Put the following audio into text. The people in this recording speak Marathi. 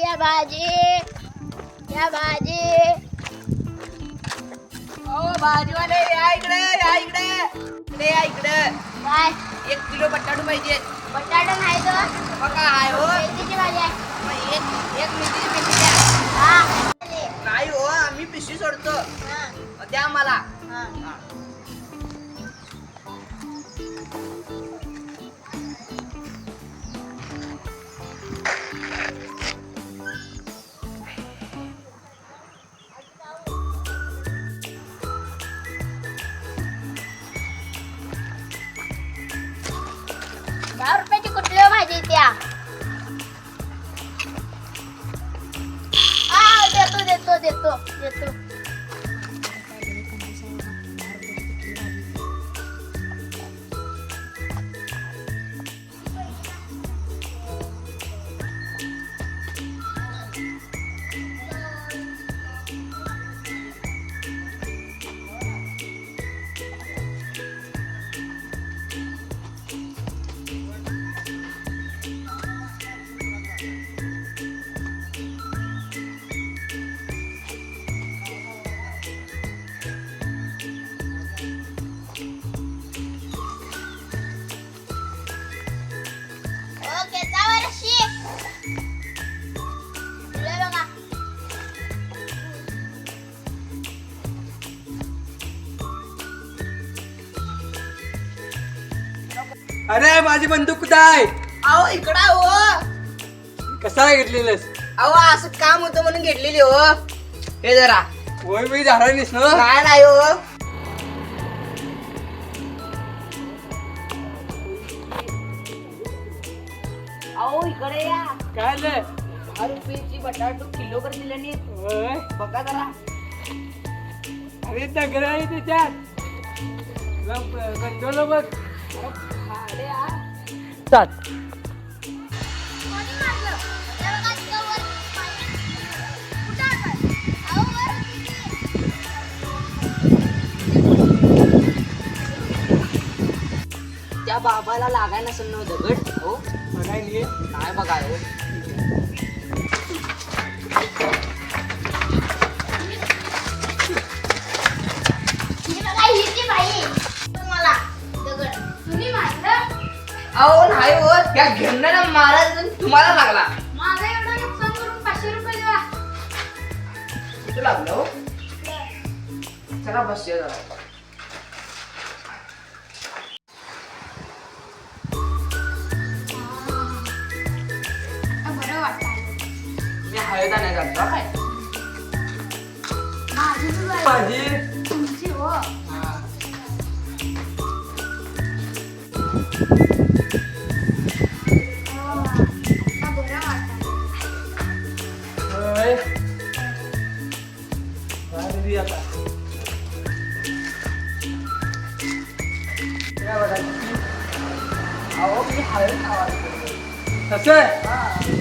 या भाजी या भाजी. ओ भाजीवाले या इकडे या इकडे. काय 1 किलो बटाटू पाहिजे. बटाटा नाही तो बघा आहे हो. मेथीची भाजी आहे. मग एक मेथीची पेटी द्या. हा नाही हो आम्ही पिशवी सोडतो. हा द्या मला. हा. ₹10 कुठली हो भाजी त्या. देतो देतो देतो देतो. ओके जावर शी तुला बघा. अरे माझी बंदूक कुठं आहे? अहो इकडं हो. कसा घेतलेलंस? अहो असं काम होतं म्हणून घेतलेली हो. हे जरा होय मी झाडानीस ना. नाही हो. अहो इकडे या. काय नाही. ₹10 बटाटू किलो कर दिले नी. होय. बघा जरा. अरे दगड आहे त्याच्यात. कंट्रोल बघ. अरे या. चाल. कोणी मारलं? त्या बघा तिथं वर पाणी. कुठं आहे? अहो वर त्या बाबाला लागाय नसेल ना दगड. हो बघायली. काय बघा हो. ही बघा हिची बाई. मला दगड तुम्ही मारलं. अहो नाही हो त्या घेणार महाराज तुम्हाला लागला. माझं एवढं नुकसान करून ₹500 द्या. कुठं लागलं हो. चला बस जरा. आता बरं वाटतं. मी हळदा नाही जातो काय. माझी जी बाई माझी तुमची हो. आता बरं वाटतं. होय. झाली आता. अहो मी हळद खावा. कसं आहे?